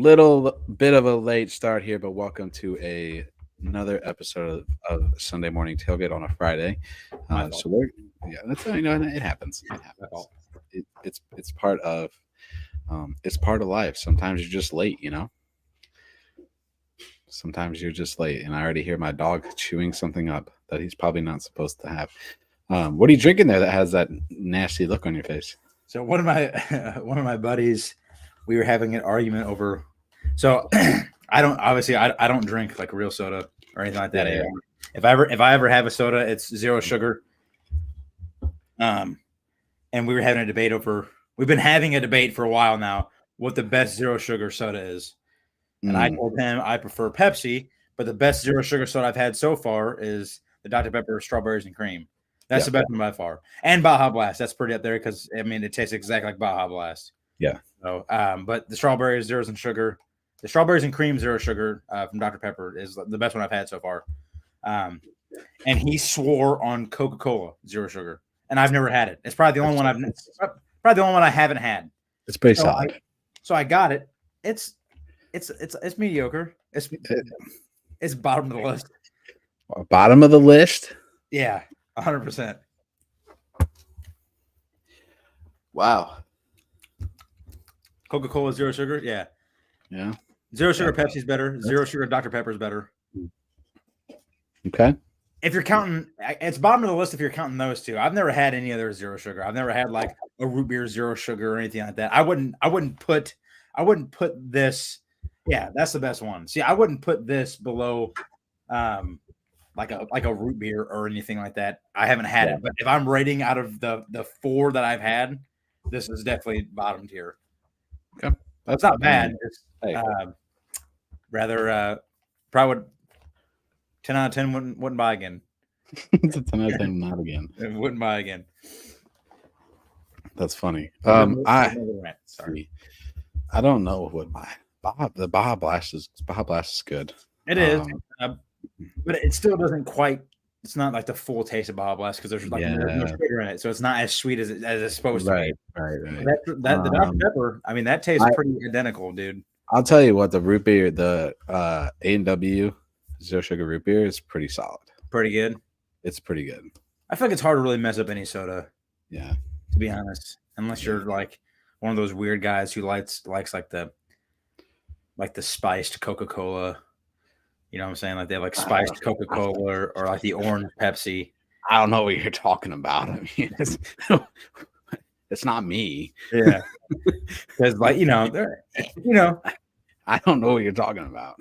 little bit of a late start here, but welcome to another episode of Sunday Morning Tailgate on a Friday. That's it happens. It happens. It's part of life. Sometimes you're just late, Sometimes you're just late, and I already hear my dog chewing something up that he's probably not supposed to have. What are you drinking there that has that nasty look on your face? So one of my buddies, we were having an argument over. So I don't drink like real soda or anything like that. Yeah. If I ever have a soda, it's zero sugar. And we were having a debate over. We've been having a debate for a while now what the best zero sugar soda is. And I told him I prefer Pepsi, but the best zero sugar soda I've had so far is the Dr. Pepper strawberries and cream. That's the best one by far. And Baja Blast, that's pretty up there because it tastes exactly like Baja Blast. Yeah. So, but the strawberries, zeros and sugar, the strawberries and cream zero sugar from Dr. Pepper is the best one I've had so far. And he swore on Coca-Cola zero sugar, and I've never had it. It's probably the only one I haven't had. It's pretty solid. So I got it. It's mediocre. It's bottom of the list. Bottom of the list? Yeah, 100%. Wow. Coca-Cola zero sugar? Yeah. Yeah. Zero sugar Pepsi's better. Zero sugar Dr. Pepper's better. Okay. If you're counting, it's bottom of the list if you're counting those two. I've never had any other zero sugar. I've never had like a root beer zero sugar or anything like that. I wouldn't put this. Yeah, that's the best one. See, I wouldn't put this below like a root beer or anything like that. I haven't had it, but if I'm rating out of the four that I've had, this is definitely bottom tier. Okay. That's not bad. It's, probably would 10 out of 10 wouldn't buy again. It's a 10 out of 10, not again. Wouldn't buy again. That's funny. I don't know what the Baja Blast is good. It is, but it still doesn't quite. It's not like the full taste of Baja Blast because there's no sugar in it, so it's not as sweet as it's supposed to be. Right. The Dr. Pepper, that tastes pretty identical, dude. I'll tell you what, the root beer, the A&W zero sugar root beer is pretty solid. Pretty good. It's pretty good. I feel like it's hard to really mess up any soda. Yeah. To be honest, unless you're like one of those weird guys who likes like the spiced Coca-Cola. You know what I'm saying? Like they have like spiced Coca-Cola or like the orange Pepsi. I don't know what you're talking about. I mean, it's not me. Yeah. Because I don't know what you're talking about.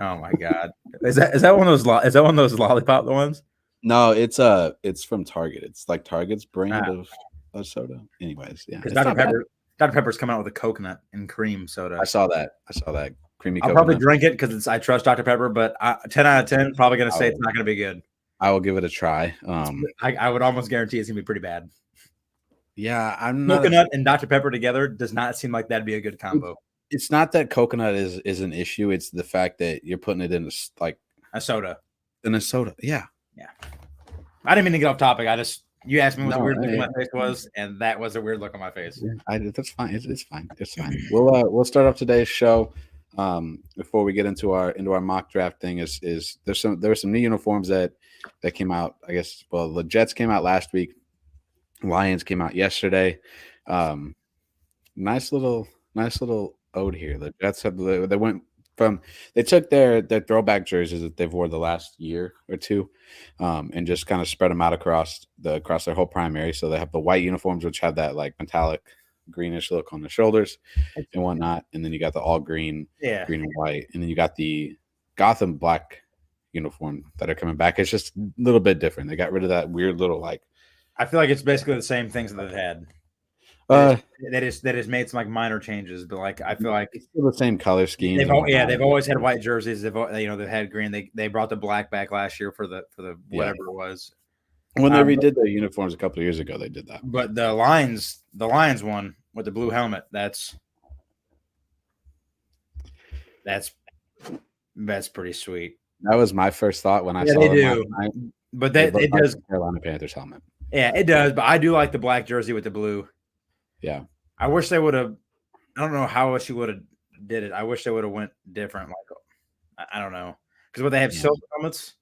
Oh my God. Is that one of those lollipop ones? No, it's from Target. It's like Target's brand of soda. Anyways, yeah. Because Dr. Pepper's coming out with a coconut and cream soda. I saw that. Creamy I'll coconut. probably drink it because I trust Dr. Pepper, but 10 out of 10, probably going to say it's not going to be good. I will give it a try. I would almost guarantee it's going to be pretty bad. Yeah, Coconut and Dr. Pepper together does not seem like that'd be a good combo. It's not that coconut is an issue. It's the fact that you're putting it in a soda. In a soda, yeah. I didn't mean to get off topic. You asked me what the weird look on my face was, and that was a weird look on my face. Yeah, that's fine. It's fine. It's fine. We'll start off today's show. Before we get into our mock draft thing, there were some new uniforms that came out. I guess the Jets came out last week. Lions came out yesterday. Nice little ode here. The Jets they took their throwback jerseys that they've worn the last year or two, and just kind of spread them out across their whole primary. So they have the white uniforms, which have that like metallic greenish look on the shoulders and whatnot, and then you got the all green, green and white, and then you got the Gotham black uniform that are coming back. It's just a little bit different. They got rid of that weird little like. I feel like it's basically the same things that they've had. That is made some like minor changes, but like I feel like it's still the same color scheme. They've always had white jerseys. They've had green. They brought the black back last year for the whatever it was. When they redid their uniforms a couple of years ago, they did that. But the Lions one with the blue helmet, that's pretty sweet. That was my first thought when I saw they do. But it does Carolina Panthers helmet. Yeah, it does. But I do like the black jersey with the blue. Yeah. I wish they would have. I don't know how else you would have. did it. I wish they would have went different. Like I don't know, because what they have Yeah. silver helmets,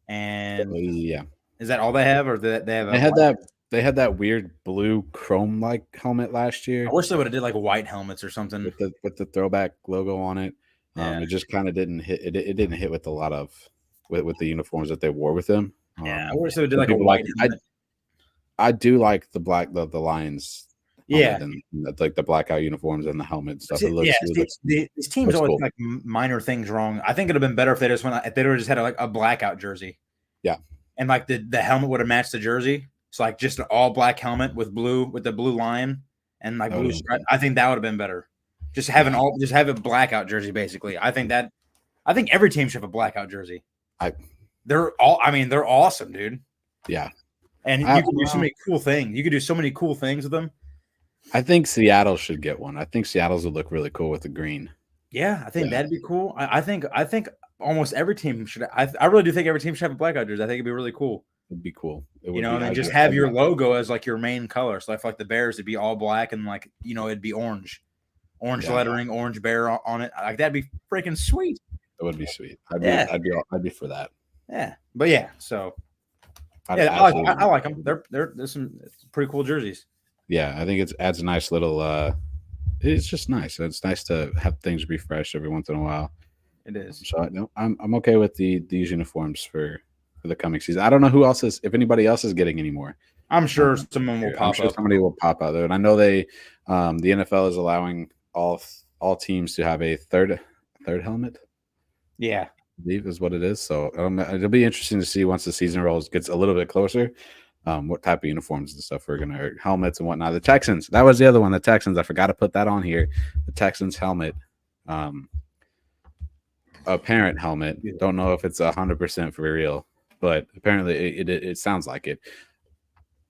and Yeah. is that all they have, or they have? They had that weird blue chrome like helmet last year I wish they would have did like white helmets or something. with the throwback logo on it. Yeah. It just kind of didn't hit. It didn't hit with a lot of with the uniforms that they wore with them. Yeah, I wish they would do like a people white helmet. I do like the Lions. Yeah, and like the blackout uniforms and the helmet and stuff. These teams always cool. like minor things wrong. I think it'd have been better if they just just had a blackout jersey. Yeah, and like the helmet would have matched the jersey. It's like just an all black helmet with the blue lion and like blue stripe. I think that would have been better. Just have a blackout jersey basically. I think every team should have a blackout jersey. They're awesome, dude. Yeah. And you can do so many cool things. You could do so many cool things with them. I think Seattle should get one. I think Seattle's would look really cool with the green. Yeah, I think that'd be cool. I think almost every team should. I really do think every team should have a blackout jersey. I think it'd be really cool. It'd be cool. Just have your logo as like your main color. So I feel like the Bears would be all black and like it'd be orange lettering, orange bear on it. Like that'd be freaking sweet. It would be sweet. I'd be for that. Yeah, but yeah. So I like them. There's some pretty cool jerseys. Yeah, I think it adds a nice little. It's just nice. It's nice to have things refreshed every once in a while. It is. So I'm okay with these uniforms for the coming season. I don't know who else is, if anybody else is getting any more. I'm sure someone will pop up. Somebody will pop out there, and I know the NFL is allowing all teams to have a third helmet. Yeah, I believe is what it is. So it'll be interesting to see once the season gets a little bit closer. What type of uniforms and stuff we're gonna helmets and whatnot. The Texans, that was the other one. The Texans, I forgot to put that on here. The Texans helmet, a parent helmet. Don't know if it's 100% for real, but apparently it sounds like it.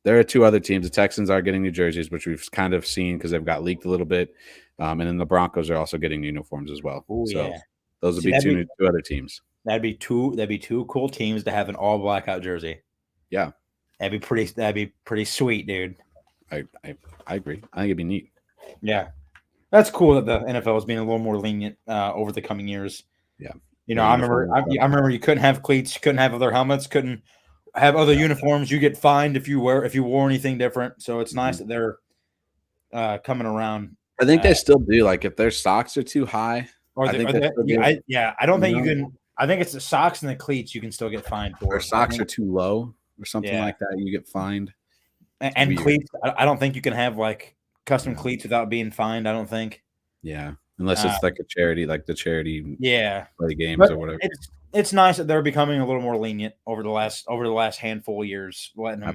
There are two other teams. The Texans are getting new jerseys, which we've kind of seen because they've got leaked a little bit, and then the Broncos are also getting uniforms as well. Ooh, so yeah. Those would be two other teams. That'd be two cool teams to have an all blackout jersey. Yeah. That'd be pretty sweet, dude. I agree. I think it'd be neat. Yeah. That's cool that the NFL is being a little more lenient over the coming years. Yeah. I remember you couldn't have cleats, you couldn't have other helmets, couldn't have other uniforms. You get fined if you wore anything different. So it's nice that they're coming around. I think they still do. Like if their socks are too high, I don't think you can. I think it's the socks and the cleats you can still get fined for. Or socks are too low or something like that. You get fined. And cleats, I don't think you can have like custom cleats without being fined. I don't think. Yeah, unless it's like a charity, like the charity. Play games or whatever. It's nice that they're becoming a little more lenient over the last handful of years, letting them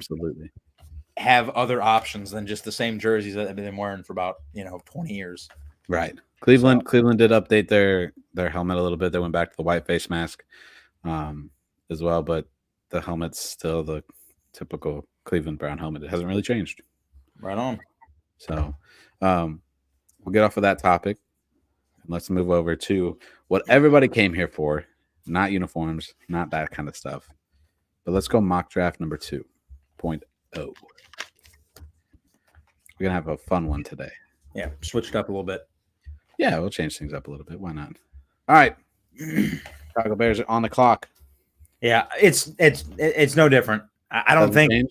have other options than just the same jerseys that they've been wearing for about 20 years. Right. Cleveland did update their helmet a little bit. They went back to the white face mask as well, but the helmet's still the typical Cleveland Brown helmet. It hasn't really changed. Right on. So we'll get off of that topic and let's move over to what everybody came here for. Not uniforms, not that kind of stuff. But let's go mock draft number 2.0. We're going to have a fun one today. Yeah, switch it up a little bit. Yeah, we'll change things up a little bit. Why not? All right. Chicago Bears are on the clock. Yeah, it's no different. I don't think change?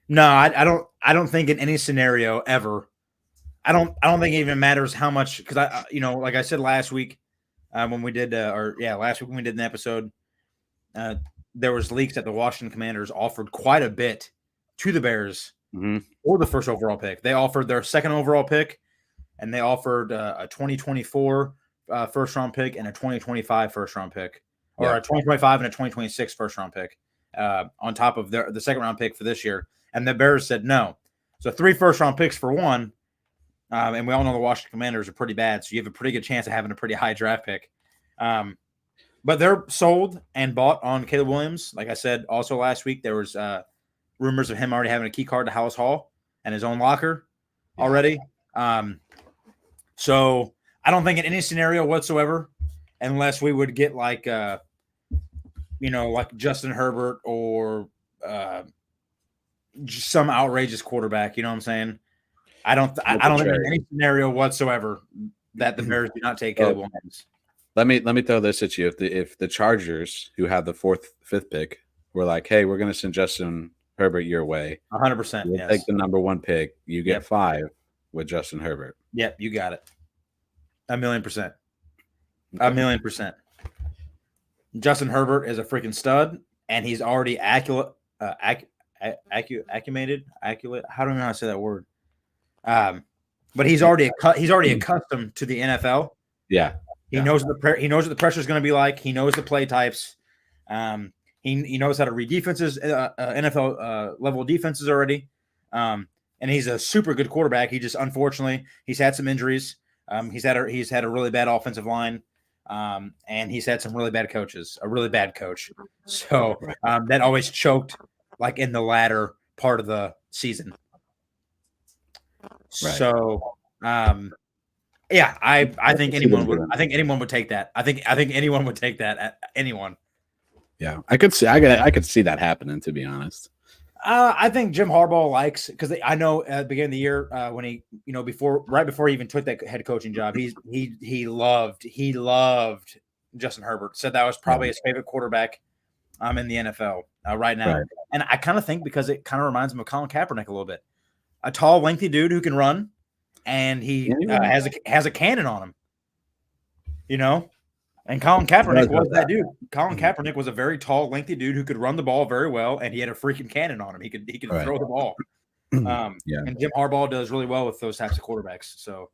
No, I don't think in any scenario ever. I don't think it even matters how much, because like I said last week when we did last week when we did an episode, there was leaks that the Washington Commanders offered quite a bit to the Bears or the first overall pick. They offered their second overall pick, and they offered a 2024 first round pick and a 2025 first round pick, or a 2025 and a 2026 first round pick on top of the second round pick for this year. And the Bears said no. So 3 first round picks for one. And we all know the Washington Commanders are pretty bad, so you have a pretty good chance of having a pretty high draft pick. But they're sold and bought on Caleb Williams. Like I said, also last week, there was rumors of him already having a key card to Hallis Hall and his own locker already. So I don't think in any scenario whatsoever, unless we would get like Justin Herbert or just some outrageous quarterback. You know what I'm saying? I don't think in any scenario whatsoever that the Bears do not take Caleb Williams. Let me throw this at you. If the Chargers, who have the fifth pick, were like, hey, we're going to send Justin Herbert your way, 100%. we'll take the number 1 pick. You get 5 with Justin Herbert. Yep, you got it. 1,000,000%. 1,000,000%. Justin Herbert is a freaking stud, and he's already accurate. Acclimated. How do I know how to say that word? But he's already accustomed to the NFL. Yeah, he knows what the pressure is going to be like. He knows the play types. He knows how to read defenses, NFL level defenses already. And he's a super good quarterback. He just unfortunately he's had some injuries. He's had a really bad offensive line. And he's had some really bad coaches, a really bad coach. So that always choked like in the latter part of the season. Right. So yeah, I think anyone would take that. I think anyone would take that. Anyone. Yeah, I could see that happening, to be honest. I think Jim Harbaugh likes, because I know at the beginning of the year when he, right before he even took that head coaching job, he loved Justin Herbert. Said that was probably his favorite quarterback in the NFL right now. Right. And I kind of think because it kind of reminds him of Colin Kaepernick a little bit, a tall, lengthy dude who can run, and he has a cannon on him, And Colin Kaepernick was that dude. Colin Kaepernick was a very tall, lengthy dude who could run the ball very well, and he had a freaking cannon on him. He could throw the ball. And Jim Harbaugh does really well with those types of quarterbacks. So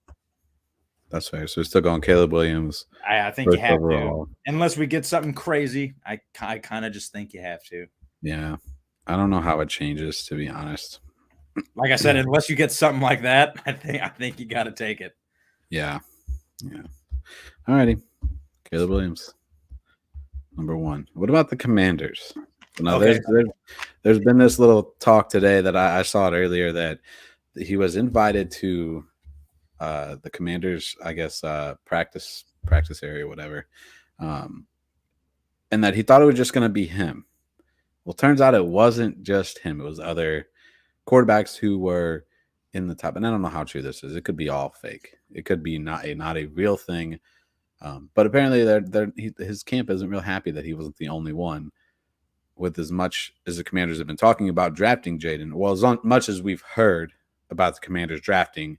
that's fair. So we're still going Caleb Williams. I think you have to, unless we get something crazy. I kind of just think you have to. Yeah, I don't know how it changes, to be honest. Like I said, unless you get something like that, I think you got to take it. Yeah. All righty. Caleb Williams, number 1. What about the Commanders? Now, there's been this little talk today that I saw it earlier that he was invited to the Commanders, I guess, practice area, whatever, and that he thought it was just going to be him. Well, turns out it wasn't just him. It was other quarterbacks who were in the top. And I don't know how true this is. It could be all fake. It could be not a real thing. But apparently his camp isn't real happy that he wasn't the only one, with as much as the Commanders have been talking about drafting Jayden. Well, as much as we've heard about the Commanders drafting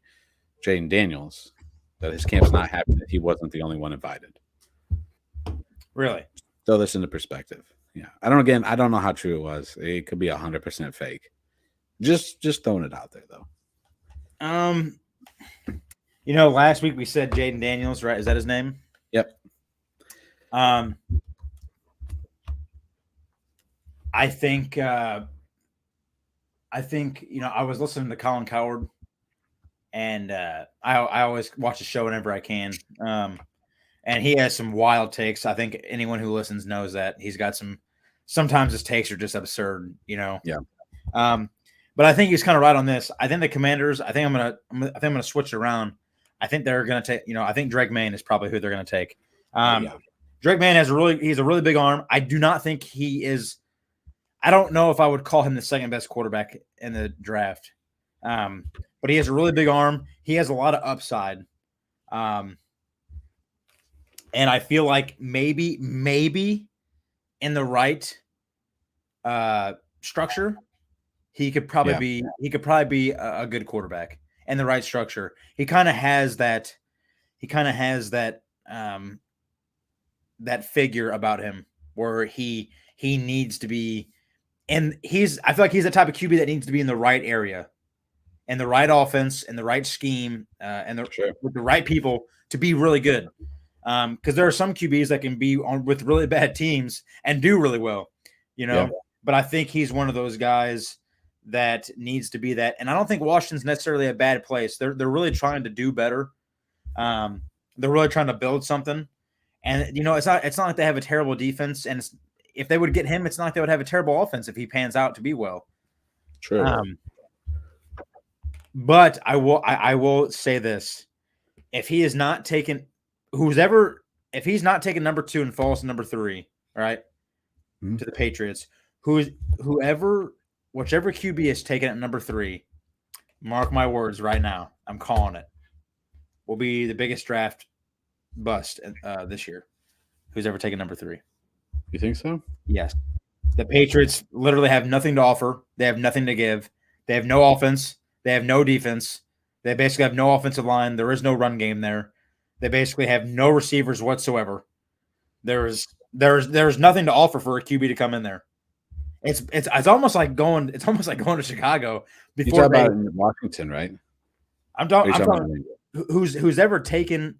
Jayden Daniels, that his camp's not happy that he wasn't the only one invited. Really? Throw this into perspective. Yeah. I don't know how true it was. It could be 100% fake. Just throwing it out there, though. Last week we said Jayden Daniels, right? Is that his name? Yep. I think I was listening to Colin Cowherd, and I always watch the show whenever I can. And he has some wild takes. I think anyone who listens knows that he's got sometimes his takes are just absurd, Yeah. But I think he's kind of right on this. I think the Commanders, I think I'm gonna switch it around. I think they're going to take, I think Drake Maye is probably who they're going to take. Drake Maye he's a really big arm. I do not think he is, I don't know if I would call him the second best quarterback in the draft. But he has a really big arm. He has a lot of upside. And I feel like maybe in the right structure, he could probably be a good quarterback. And the right structure, he kind of has that. That figure about him where he needs to be, and I feel like he's the type of QB that needs to be in the right area, and the right offense, and the right scheme, with the right people to be really good. Because there are some QBs that can be with really bad teams and do really well, But I think he's one of those guys that needs to be that. And I don't think Washington's necessarily a bad place. They're really trying to do better. They're really trying to build something. And, it's not like they have a terrible defense. And if they would get him, it's not like they would have a terrible offense if he pans out to be well. True. But I will say this. If he is not taken if he's not taken number 2 and falls to number 3, all right, to the Patriots, whichever QB is taken at number 3, mark my words right now, I'm calling it. will be the biggest draft bust this year. Who's ever taken number 3? You think so? Yes. The Patriots literally have nothing to offer. They have nothing to give. They have no offense. They have no defense. They basically have no offensive line. There is no run game there. They basically have no receivers whatsoever. There's nothing to offer for a QB to come in there. It's almost like going to Chicago before you talk about in Washington, right? I'm talking who's ever taken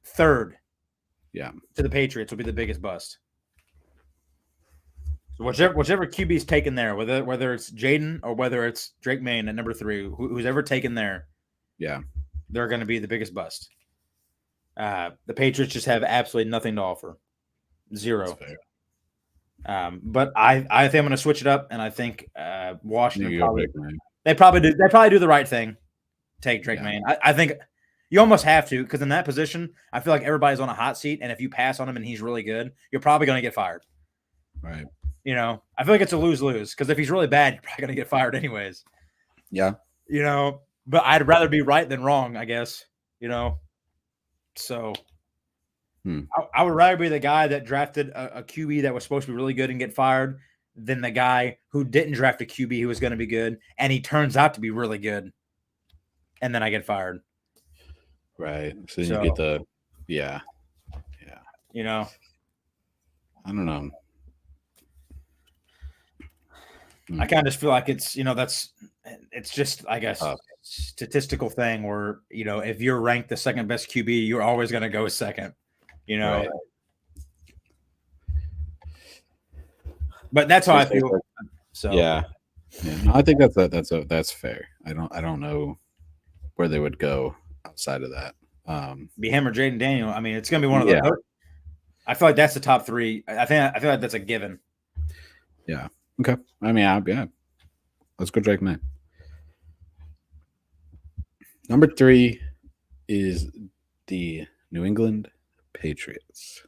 third. Yeah. To the Patriots will be the biggest bust. So whichever QB's taken there, whether it's Jayden or whether it's Drake Maye at number 3, who's ever taken there, yeah, they're going to be the biggest bust. The Patriots just have absolutely nothing to offer, 0. But I think I'm going to switch it up, and I think Washington probably do the right thing, take Drake Maye. I think you almost have to, because in that position, I feel like everybody's on a hot seat, and if you pass on him and he's really good, you're probably going to get fired. Right. You know, I feel like it's a lose-lose, because if he's really bad, you're probably going to get fired anyways. Yeah. You know, but I'd rather be right than wrong, I guess. You know, so I would rather be the guy that drafted a QB that was supposed to be really good and get fired than the guy who didn't draft a QB who was going to be good and he turns out to be really good, and then I get fired. Right. So you get the yeah. You know, I don't know. I kind of just feel like it's, you know, it's just, I guess, statistical thing where, you know, if you're ranked the second best QB, you're always going to go second, you know. Right. But that's how I feel. So yeah. No, I think that's fair. I don't know where they would go outside of that. Be him or Jayden Daniel. I mean, it's going to be one of those. I feel like that's the top 3. I feel like that's a given. Yeah. Okay. I mean, yeah. Let's go Drake Maye. Number 3 is the New England Patriots.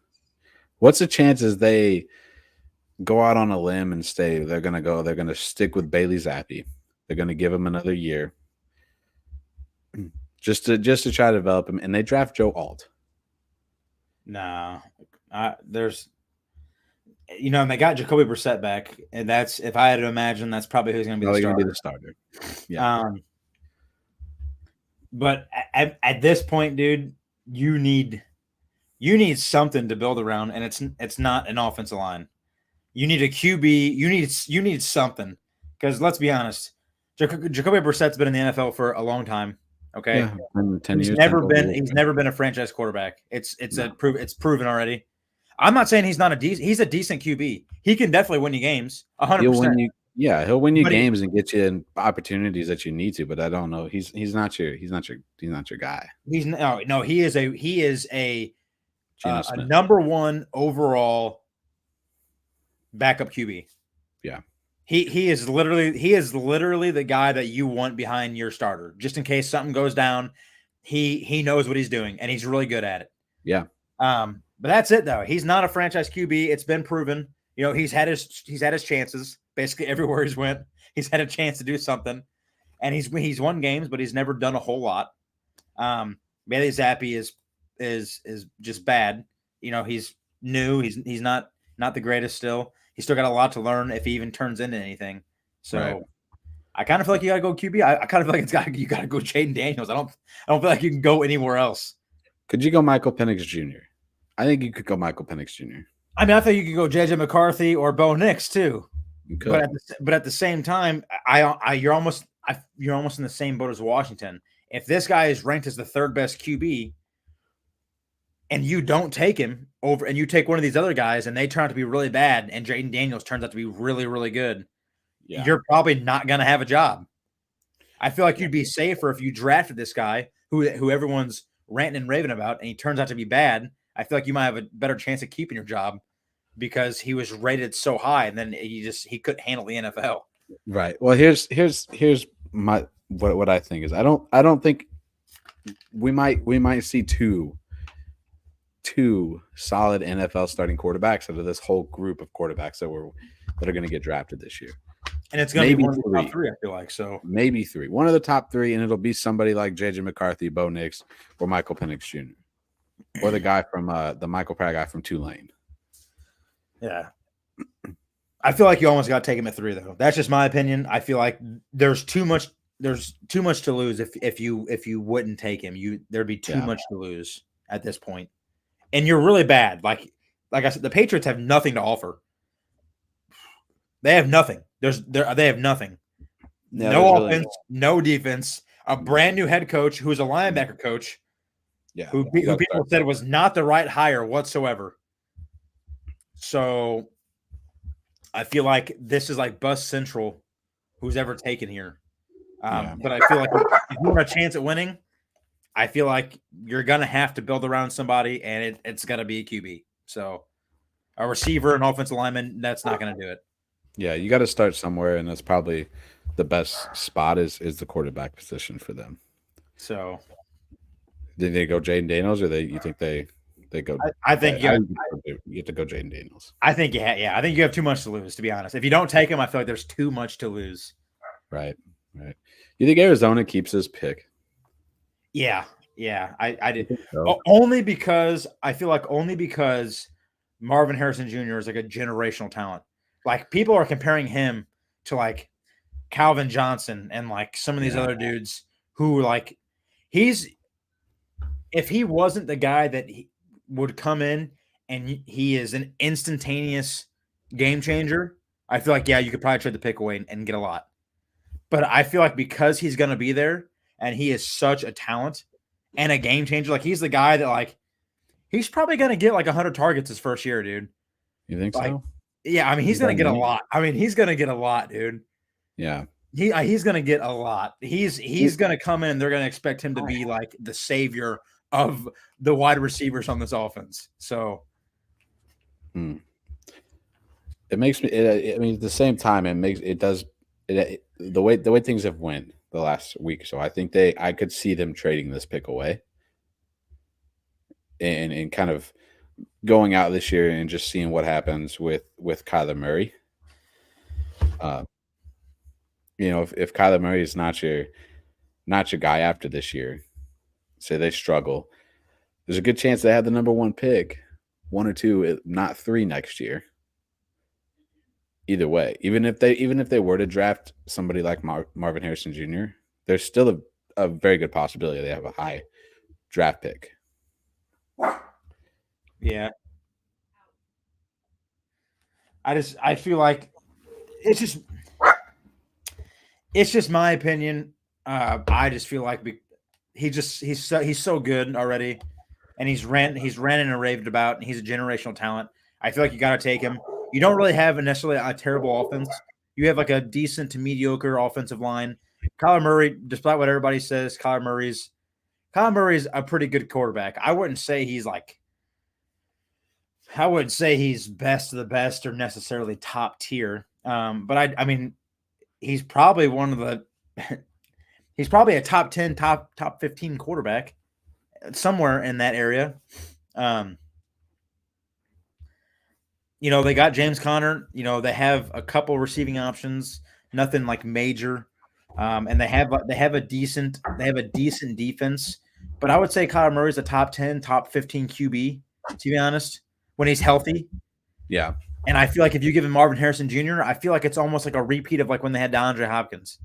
What's the chances they go out on a limb and stay? They're going to stick with Bailey Zappi. They're going to give him another year just to try to develop him, and they draft Joe Alt. Nah. There's, you know, and they got Jacoby Brissett back, and that's, if I had to imagine, that's probably who's going to be the starter. Yeah. But at this point, dude, you need something to build around, and it's not an offensive line. You need a QB. You need something, because let's be honest, Jacoby Brissett's been in the NFL for a long time. Okay, 10 years. He's never been a franchise quarterback. It's proven already. I'm not saying he's not he's a decent QB. He can definitely win you games. 100%. He'll win you games and get you in opportunities that you need to. But I don't know. He's not your guy. He is a number 1 overall backup QB. Yeah. He is literally the guy that you want behind your starter, just in case something goes down. He knows what he's doing, and he's really good at it. Yeah. But that's it, though. He's not a franchise QB. It's been proven. You know, he's had his chances basically everywhere he's went. He's had a chance to do something, and he's won games, but he's never done a whole lot. Bailey Zappi is just bad. You know, he's new. He's not the greatest still. He's still got a lot to learn if he even turns into anything. So right. I kind of feel like you got to go QB. I kind of feel like you got to go Jayden Daniels. I don't feel like you can go anywhere else. Could you go Michael Penix Jr.? I think you could go Michael Penix Jr. I mean, I think you could go JJ McCarthy or Bo Nix too. You could. But at the same time, you're almost in the same boat as Washington. If this guy is ranked as the 3rd best QB, and you don't take him over, and you take one of these other guys, and they turn out to be really bad, and Jayden Daniels turns out to be really, really good, you're probably not going to have a job. I feel like you'd be safer if you drafted this guy who everyone's ranting and raving about, and he turns out to be bad. I feel like you might have a better chance of keeping your job because he was rated so high, and then he couldn't handle the NFL. Right. Well, here's my what I think is I don't think we might see two solid NFL starting quarterbacks out of this whole group of quarterbacks that are going to get drafted this year. And it's going to be one of the three. top 3, I feel like. So maybe 3. One of the top 3, and it'll be somebody like J.J. McCarthy, Bo Nix, or Michael Penix Jr., or the guy from the Michael Pratt guy from Tulane. Yeah. I feel like you almost got to take him at 3, though. That's just my opinion. I feel like there's too much to lose if you wouldn't take him. There'd be too much to lose at this point. And you're really bad. Like I said, the Patriots have nothing to offer. They have nothing. They have nothing. Yeah, no offense, really no defense, a brand new head coach who's a linebacker coach. Yeah. Who people said was not the right hire whatsoever. So I feel like this is like bust central, who's ever taken here. But I feel like if you want a chance at winning, I feel like you're going to have to build around somebody, and it's going to be a QB. So a receiver, an offensive lineman, that's not going to do it. Yeah, you got to start somewhere, and that's probably the best spot is the quarterback position for them. So did they go Jayden Daniels, or you think they go? I think you get to go Jayden Daniels. I think I think you have too much to lose, to be honest. If you don't take him, I feel like there's too much to lose. Right. You think Arizona keeps his pick? Yeah, I did. So. Only because Marvin Harrison Jr. is like a generational talent. Like people are comparing him to like Calvin Johnson and like some of these other dudes who like if he wasn't the guy that he would come in and he is an instantaneous game changer, I feel like, you could probably trade the pick away and get a lot. But I feel like because he's going to be there and he is such a talent and a game changer, like he's the guy that like he's probably going to get like 100 targets his first year, dude. You think so? Yeah, I mean, he's going to get a lot. I mean, he's going to get a lot, dude. Yeah. He's going to get a lot. He's going to come in. They're going to expect him to be like the savior of the wide receivers on this offense. So it makes me. I mean, at the same time, the way things have went the last week. So I think I could see them trading this pick away, and kind of going out this year and just seeing what happens with Kyler Murray. If Kyler Murray is not your guy after this year, say they struggle, there's a good chance they have the number 1 pick, 1 or 2, not 3 next year. Either way, even if they were to draft somebody like Marvin Harrison Jr., there's still a very good possibility they have a high draft pick. Yeah. I feel like it's just my opinion. I just feel like he's so good already, and he's ranting and raved about, and he's a generational talent. I feel like you got to take him. You don't really have necessarily a terrible offense. You have like a decent to mediocre offensive line. Kyler Murray, despite what everybody says, Kyler Murray's a pretty good quarterback. I wouldn't say he's best of the best or necessarily top tier. But I mean, he's probably he's probably a top 10, top 15 quarterback somewhere in that area. They got James Conner. They have a couple receiving options, nothing like major, and they have a decent defense. But I would say Kyler Murray's a top 10, top 15 QB, to be honest, when he's healthy. Yeah. And I feel like if you give him Marvin Harrison Jr., I feel like it's almost like a repeat of like when they had DeAndre Hopkins.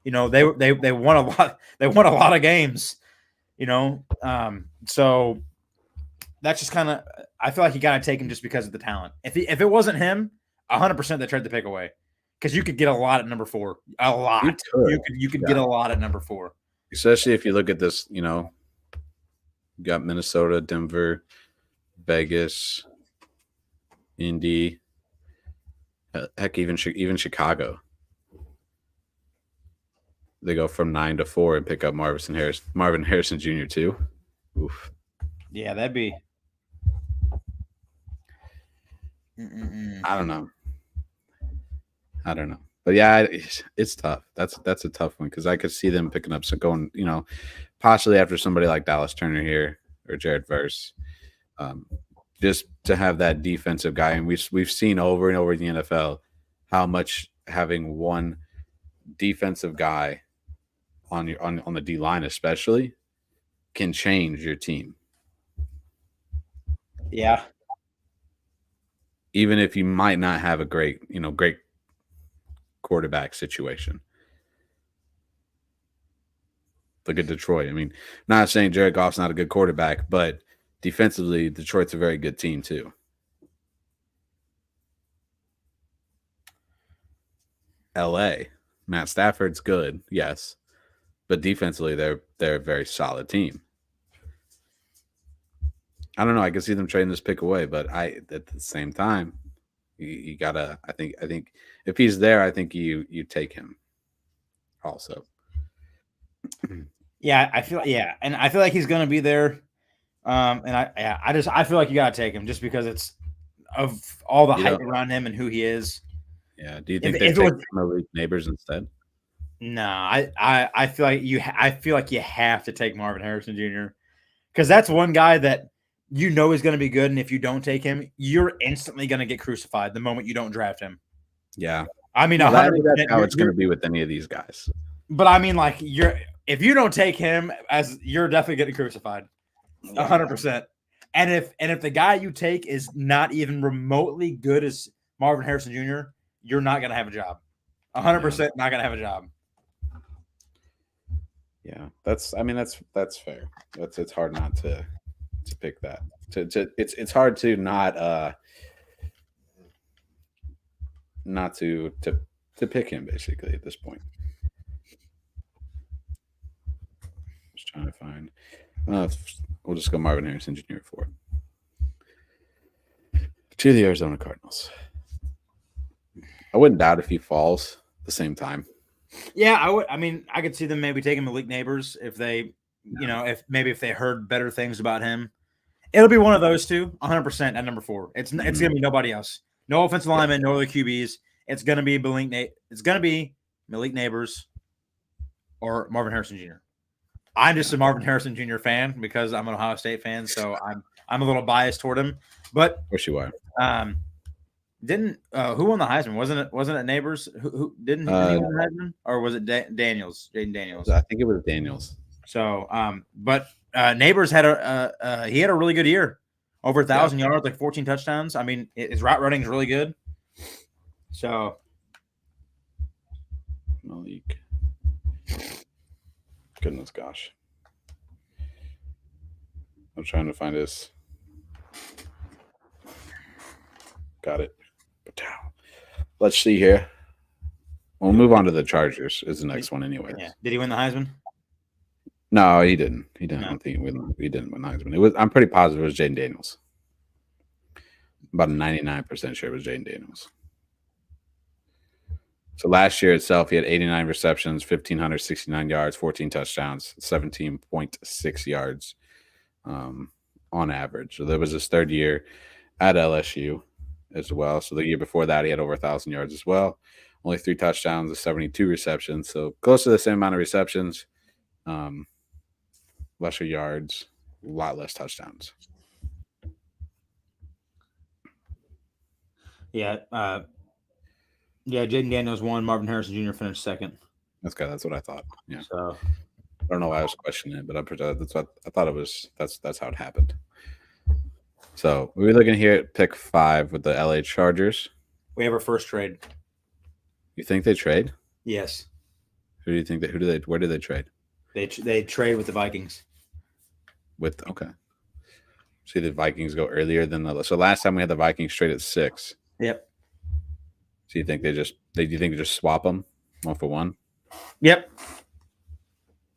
They won a lot. They won a lot of games. So that's just kind of. I feel like you got to take him just because of the talent. If it wasn't him, 100% they trade the pick away because you could get a lot at number 4. A lot. You could get a lot at number 4. Especially if you look at this, you got Minnesota, Denver, Vegas, Indy, heck, even Chicago. They go from 9 to 4 and pick up Marvin Harrison Jr. too. Oof. Yeah, that'd be. I don't know. But yeah, it's tough. That's a tough one because I could see them picking up going, possibly after somebody like Dallas Turner here or Jared Verse, just to have that defensive guy. And we've seen over and over in the NFL how much having one defensive guy on your on the D line especially can change your team. Yeah. Even if you might not have a great quarterback situation. Look at Detroit. I mean, not saying Jared Goff's not a good quarterback, but defensively, Detroit's a very good team too. LA, Matt Stafford's good, yes, but defensively, they're a very solid team. I don't know. I can see them trading this pick away, but at the same time, you gotta. I think if he's there, I think you take him. Also, Yeah, I feel like he's gonna be there. And I feel like you gotta take him just because it's of all the hype around him and who he is. Yeah. Do you think they take Malik Nabers instead? No, I feel like you have to take Marvin Harrison Jr. because that's one guy that you know is going to be good, and if you don't take him, you're instantly going to get crucified the moment you don't draft him. Yeah, I mean, that's how it's going to be with any of these guys. But I mean, like if you don't take him, you're definitely getting crucified, 100%. And if the guy you take is not even remotely good as Marvin Harrison Jr., you're not going to have a job. 100% not going to have a job. Yeah, that's fair. It's hard not to pick that. It's hard to not to pick him basically at this point. Just trying to find. We'll just go Marvin Harrison Jr. for it. To the Arizona Cardinals. I wouldn't doubt if he falls at the same time. Yeah, I would. I mean, I could see them maybe taking Malik Nabers if they, if they heard better things about him. It'll be one of those two, 100% at number 4. It's gonna be nobody else. No offensive lineman, no other QBs. It's gonna be Malik Nabers or Marvin Harrison Jr. I'm just a Marvin Harrison Jr. fan because I'm an Ohio State fan, so I'm a little biased toward him. But of course you are. Who won the Heisman? Wasn't it Nabers? Who didn't he win the Heisman, or was it Daniels? Jayden Daniels. I think it was Daniels. So, but Nabers had he had a really good year, over 1,000 yards, like 14 touchdowns. I mean, his route running is really good. So, Malik, goodness gosh, I'm trying to find this. Got it. Let's see here. We'll move on to the Chargers. Is the next one anyway. Yeah. Did he win the Heisman? No, he didn't. He didn't. No. I don't think he didn't win the Heisman. I'm pretty positive it was Jayden Daniels. About 99% sure it was Jayden Daniels. So last year itself, he had 89 receptions, 1,569 yards, 14 touchdowns, 17.6 yards on average. So that was his third year at LSU as well. So the year before that, he had over 1,000 yards as well. Only 3 touchdowns, 72 receptions. So close to the same amount of receptions, lesser yards, a lot less touchdowns. Yeah. Jayden Daniels won. Marvin Harrison Jr. finished second. Okay, that's what I thought. Yeah. So I don't know why I was questioning it, but that's what I thought it was. That's how it happened. So we're looking here at pick 5 with the LA Chargers. We have our first trade. You think they trade? Yes. Who do you think that? Where do they trade? They trade with the Vikings. Okay. See, the Vikings go earlier than so last time we had the Vikings trade at 6. Yep. So you think they just swap them 1 for 1? Yep.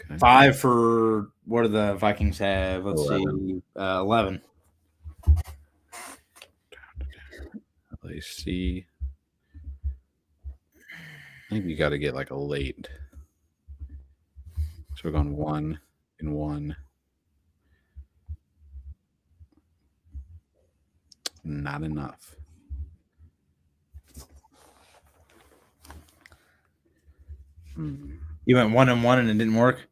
Okay. 5 for what do the Vikings have? Let's 11. See, 11. Let's see. I think you got to get like a late. So we're going 1 and 1. Not enough. You went 1 and 1 and it didn't work?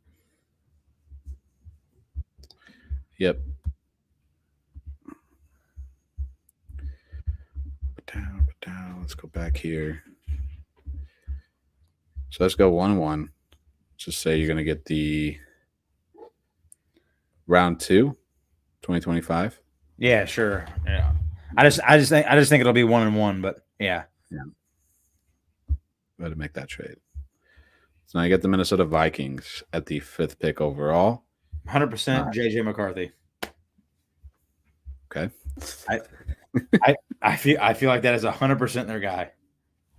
Yep. Put down. Let's go back here. So let's go 1-1. Just say you're going to get the round 2, 2025. Yeah, sure. Yeah. I just think it'll be 1-1, but yeah. Better make that trade. So now you get the Minnesota Vikings at the 5th pick overall. 100% JJ McCarthy. Okay. I feel like that is 100% their guy.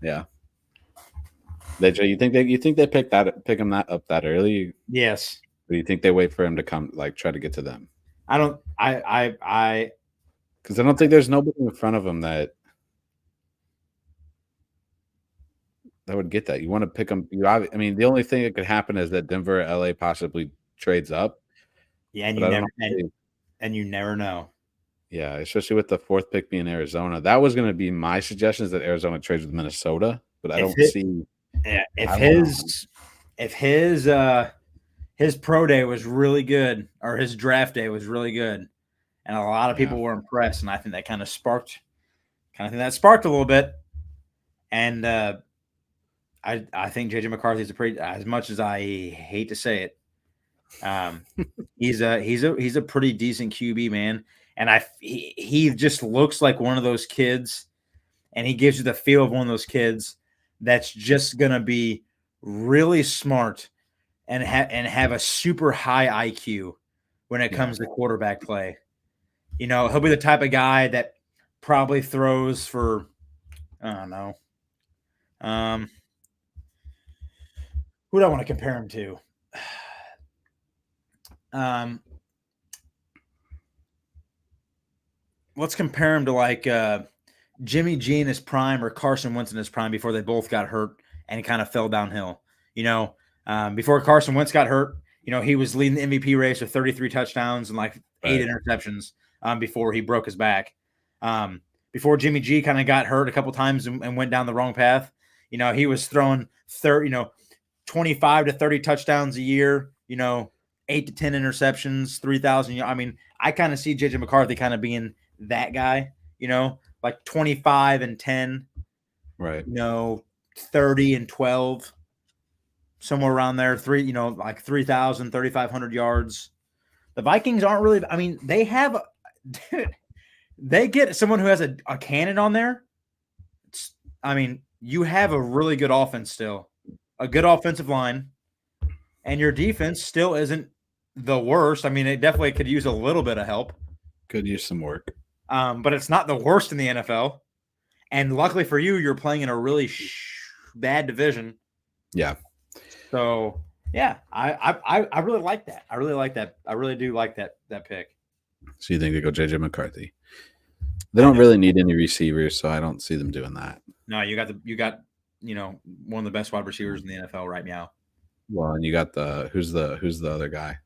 Yeah. You think they pick him up that early? Yes. Or do you think they wait for him to come, like try to get to them? Because I don't think there's nobody in front of him that would get that. You want to pick him. I mean, the only thing that could happen is that Denver or LA possibly trades up. Yeah, and you never know. Yeah, especially with the 4th pick being Arizona. That was going to be my suggestion, is that Arizona trades with Minnesota, but I don't see. Yeah, if his pro day was really good, or his draft day was really good, and a lot of people were impressed, and I think that kind of sparked a little bit. And I think JJ McCarthy is as much as I hate to say it, he's a pretty decent QB, man. And he just looks like one of those kids, and he gives you the feel of one of those kids that's just gonna be really smart and have a super high IQ when it comes to quarterback play. He'll be the type of guy that probably throws for, I don't know. Who do I want to compare him to? Let's compare him to like Jimmy G in his prime or Carson Wentz in his prime before they both got hurt and kind of fell downhill. Before Carson Wentz got hurt, he was leading the MVP race with 33 touchdowns and like 8 interceptions before he broke his back. Before Jimmy G kind of got hurt a couple times and went down the wrong path, he was throwing 25 to 30 touchdowns a year, 8 to 10 interceptions, 3,000. I mean, I kind of see JJ McCarthy kind of being that guy, like 25 and 10, right? 30 and 12, somewhere around there. Like 3,000, 3,500 yards. The Vikings aren't really. I mean, they have. They get someone who has a cannon on there. You have a really good offense still, a good offensive line, and your defense still isn't the worst. I mean, it definitely could use a little bit of help. Could use some work. But it's not the worst in the NFL. And luckily for you, you're playing in a really bad division. Yeah. So, yeah, I really like that. I really like that. I really do like that pick. So you think they go JJ McCarthy? They don't really need any receivers, so I don't see them doing that. No, you got one of the best wide receivers in the NFL right now. Well, and you got who's the other guy?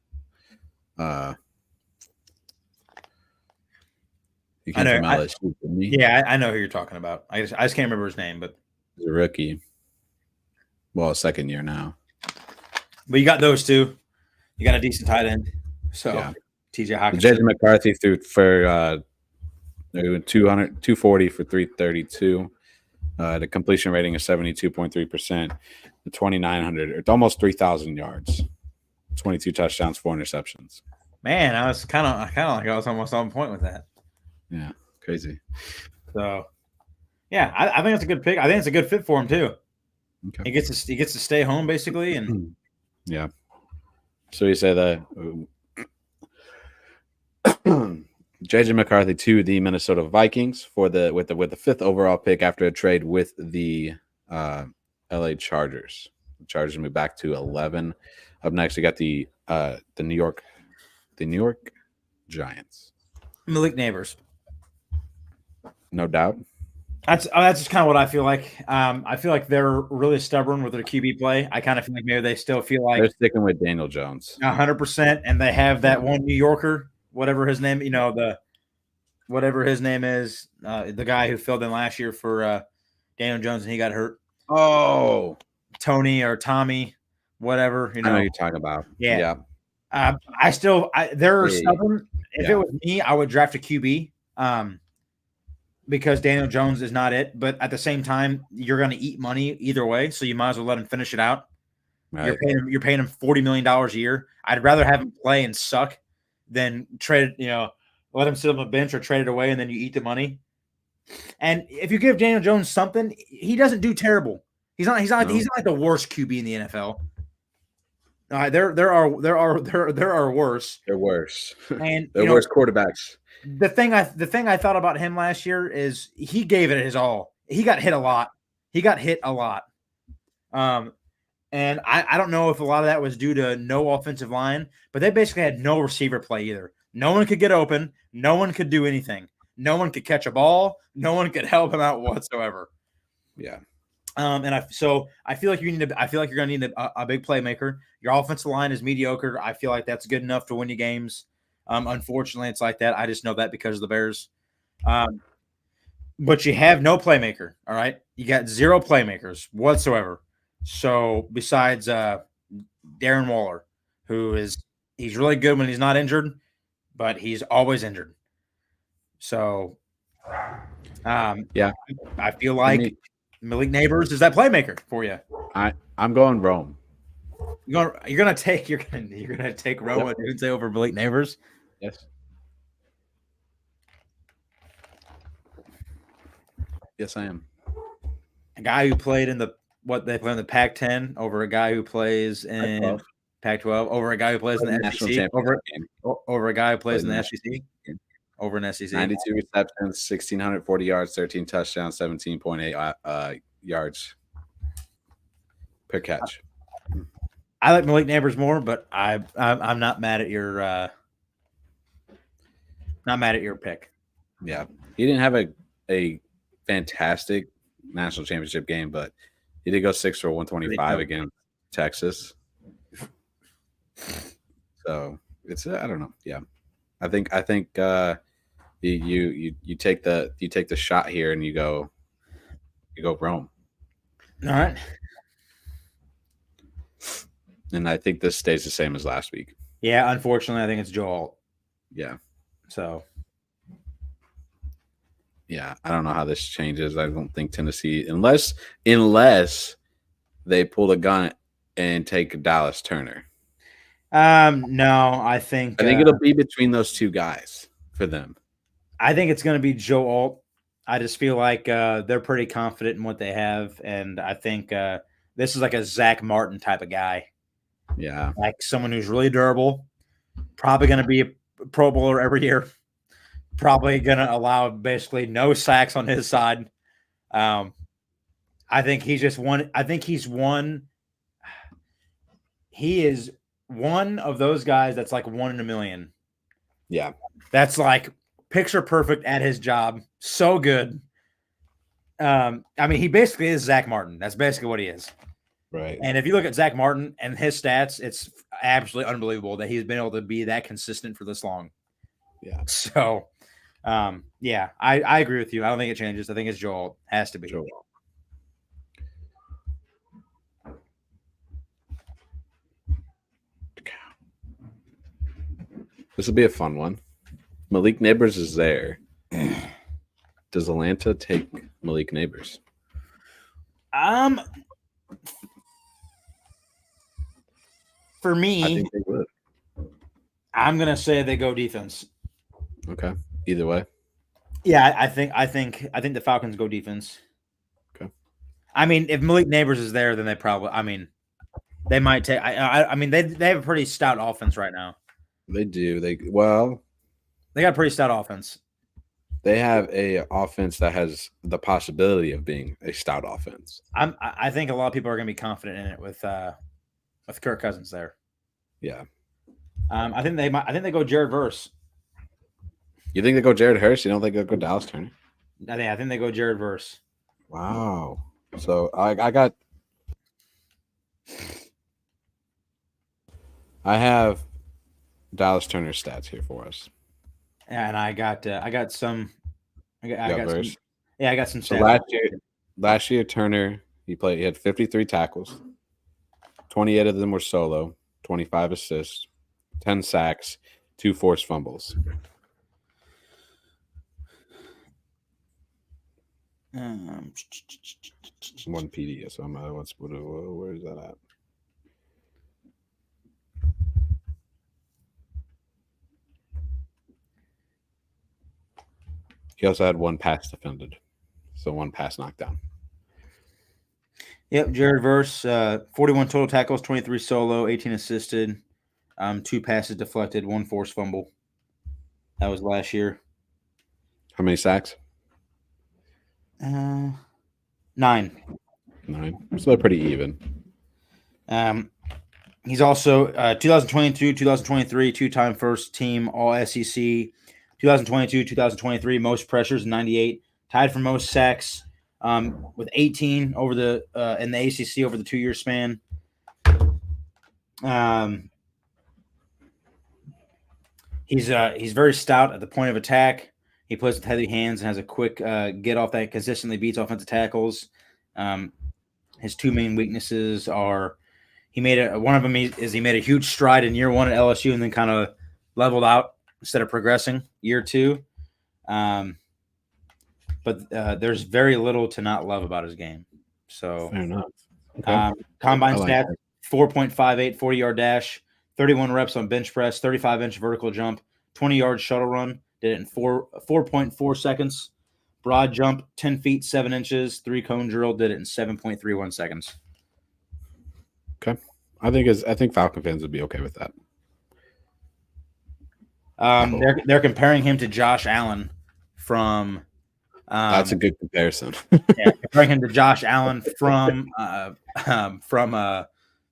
He came from LSU, didn't he? Yeah, I know who you're talking about. I just can't remember his name, but he's a rookie. Well, second year now. But you got those two. You got a decent tight end. So yeah. TJ Hawkinson. JJ McCarthy threw for 240 for 332. The completion rating is 72.3%. The 2,900, it's almost 3,000 yards. 22 touchdowns, 4 interceptions. Man, I was kind of like I was almost on point with that. Yeah, crazy. So, yeah, I think it's a good pick. I think it's a good fit for him too. Okay. He gets to stay home basically, and yeah. So you say that JJ McCarthy to the Minnesota Vikings with the 5th overall pick after a trade with the LA Chargers. The Chargers move back to 11. Up next, we got the New York Giants. Malik Nabers. No doubt. That's just kind of what I feel like. I feel like they're really stubborn with their QB play. I kind of feel like maybe they still feel like they're sticking with Daniel Jones 100%, and they have that one New Yorker, whatever his name, whatever his name is, the guy who filled in last year for Daniel Jones and he got hurt. Oh, Tony or Tommy, whatever. I know you're talking about. Yeah. They're stubborn. If it was me, I would draft a QB. because Daniel Jones is not it. But at the same time, you're going to eat money either way, so you might as well let him finish it out. Right. You're paying him $40 million a year. I'd rather have him play and suck than trade, let him sit on the bench or trade it away and then you eat the money. And if you give Daniel Jones something, he doesn't do terrible. He's not like the worst QB in the NFL. There are worse. They're worse. And they're worse quarterbacks. The thing I thought about him last year is he gave it his all. He got hit a lot. And I don't know if a lot of that was due to no offensive line, but they basically had no receiver play either. No one could get open. No one could do anything. No one could catch a ball. No one could help him out whatsoever. Yeah. And I feel like you're going to need a big playmaker. Your offensive line is mediocre. I feel like that's good enough to win you games. Unfortunately, it's like that. I just know that because of the Bears. But you have no playmaker. All right, you got zero playmakers whatsoever. So besides Darren Waller, he's really good when he's not injured, but he's always injured. So, yeah, I feel like Malik Nabers is that playmaker for you. I'm going Rome. You're gonna take Rome Odunze over Malik Nabers. Yes. Yes, I am. A guy who played in the Pac-10 over a guy who plays in Pac-12 over a guy who plays in the SEC over a guy who plays in the SEC over an SEC. 92 receptions, 1,640 yards, 13 touchdowns, 17.8 yards per catch. I like Malik Nabers more, but I'm not mad at your pick. Yeah, he didn't have a fantastic national championship game, but he did go 6 for 125 against Texas. So it's I don't know. Yeah, I think you take the shot here and you go Rome. All right. And I think this stays the same as last week. Yeah, unfortunately, I think it's Joel. Yeah. So. Yeah, I don't know how this changes. I don't think Tennessee, unless they pull the gun and take Dallas Turner. No, I think it'll be between those two guys for them. I think it's going to be Joe Alt. I just feel like they're pretty confident in what they have, and I think this is like a Zach Martin type of guy. Yeah, like someone who's really durable, probably going to be a Pro Bowler every year, probably going to allow basically no sacks on his side. I think he's just one. I think he's one. He is one of those guys that's like 1 in a million. Yeah, that's like picture perfect at his job. So good. I mean, he basically is Zach Martin. That's basically what he is. Right. And if you look at Zach Martin and his stats, it's absolutely unbelievable that he's been able to be that consistent for this long. Yeah. So, yeah, I agree with you. I don't think it changes. I think it's Joel. Has to be. Joel. This will be a fun one. Malik Nabers is there. Does Atlanta take Malik Nabers? For me, I think they would. I'm gonna say they go defense. Okay. Either way. Yeah, I think the Falcons go defense. Okay. I mean, if Malik Nabers is there, then they probably. I mean, they might take. I mean, they have a pretty stout offense right now. They do. They got a pretty stout offense. They have a offense that has the possibility of being a stout offense. I think a lot of people are going to be confident in it with Kirk Cousins there. Yeah. I think they go Jared Verse. You think they go Jared Hurst? You don't think they'll go Dallas Turner? I think they go Jared Verse. Wow. So I have Dallas Turner stats here for us. Yeah, and I got some. I got some stats. So last year Turner he had 53 tackles, 28 of them were solo, 25 assists, 10 sacks, 2 forced fumbles. One PD. So I'm where is that at? He also had one pass defended, so one pass knocked down. Yep, Jared Verse, 41 total tackles, 23 solo, 18 assisted, 2 passes deflected, 1 forced fumble. That was last year. How many sacks? 9. 9. So pretty even. He's also 2022, 2023, 2-time first team All SEC. 2022, 2023, most pressures, 98. Tied for most sacks with 18 over the in the ACC over the 2-year span. He's very stout at the point of attack. He plays with heavy hands and has a quick get off that consistently beats offensive tackles. His 2 main weaknesses are one of them is he made a huge stride in year 1 at LSU and then kind of leveled out instead of progressing year 2. But there's very little to not love about his game. So fair enough. Okay. Combine stats: 4.58 40-yard dash, 31 reps on bench press, 35-inch vertical jump, 20-yard shuttle run. Did it in 4.4 seconds. Broad jump, 10 feet 7 inches. 3-cone drill. Did it in 7.31 seconds. Okay, I think Falcon fans would be okay with that. They're comparing him to Josh Allen from. That's a good comparison. Yeah, comparing him to Josh Allen from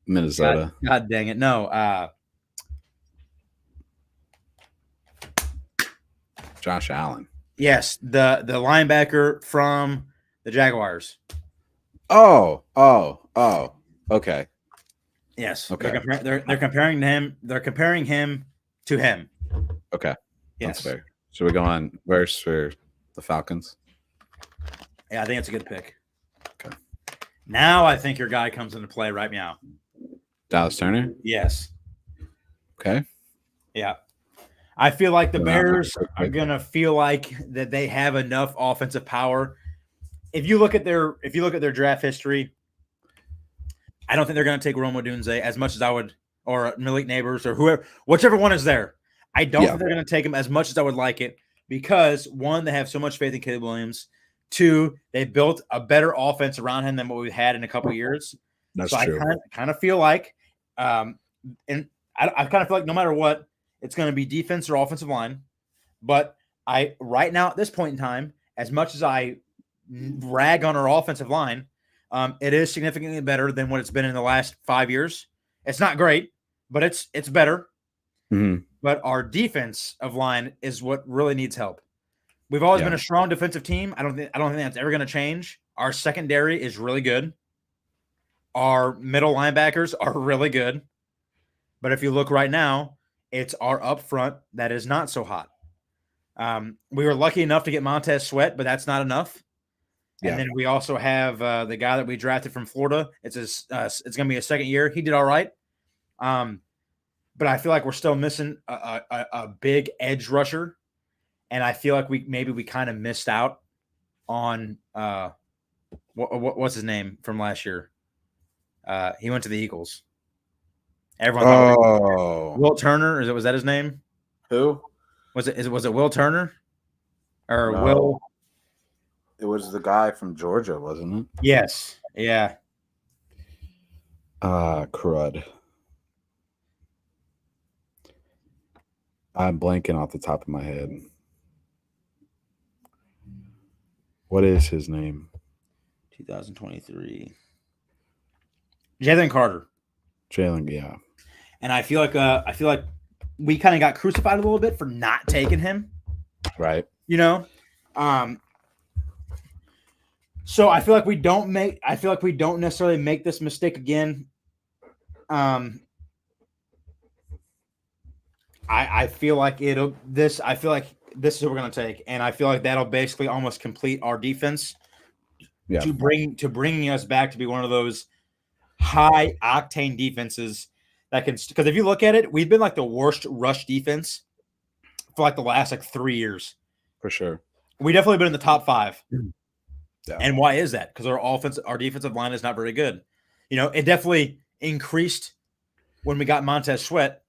Minnesota. God dang it! No, Josh Allen. Yes, the linebacker from the Jaguars. Oh. Okay. Yes. Okay. They're comparing him. They're comparing him to him. Okay. Yes. That's fair. So we're going verse for the Falcons. Yeah, I think it's a good pick. Okay. Now I think your guy comes into play right now. Dallas Turner? Yes. Okay. Yeah. I feel like the Bears are going to feel like that they have enough offensive power. If you look at their draft history, I don't think they're going to take Odunze as much as I would, or Malik Nabers, or whoever, whichever one is there. I don't think they're going to take him as much as I would like it because, 1, they have so much faith in Caleb Williams. 2, they built a better offense around him than what we've had in a couple of years. That's so true. I kind of feel like, and I kind of feel like no matter what, it's going to be defense or offensive line. But right now at this point in time, as much as I rag on our offensive line, it is significantly better than what it's been in the last 5 years. It's not great, but it's better. Mm-hmm. But our defensive line is what really needs help. We've always been a strong defensive team. I don't think that's ever going to change. Our secondary is really good. Our middle linebackers are really good. But if you look right now, it's our up front that is not so hot. We were lucky enough to get Montez Sweat, but that's not enough. Yeah. And then we also have the guy that we drafted from Florida. It's going to be a second year. He did all right. But I feel like we're still missing a big edge rusher. And I feel like we kind of missed out on what's his name from last year. He went to the Eagles. Everyone thought Will Turner. Was that his name? Who? Was it Will Turner? Or No. Will? It was the guy from Georgia, wasn't it? Yes. Yeah. Crud. I'm blanking off the top of my head. What is his name? 2023. Jalen Carter. Jalen, yeah. And I feel like we kind of got crucified a little bit for not taking him. Right. You know? So I feel like we don't necessarily make this mistake again. I feel like this is what we're gonna take, and I feel like that'll basically almost complete our defense to bringing us back to be one of those high octane defenses that can, because if you look at it, we've been like the worst rush defense for like the last 3 years. For sure. We definitely been in the top 5. Yeah. And why is that? Because our defensive line is not very good. It definitely increased when we got Montez Sweat,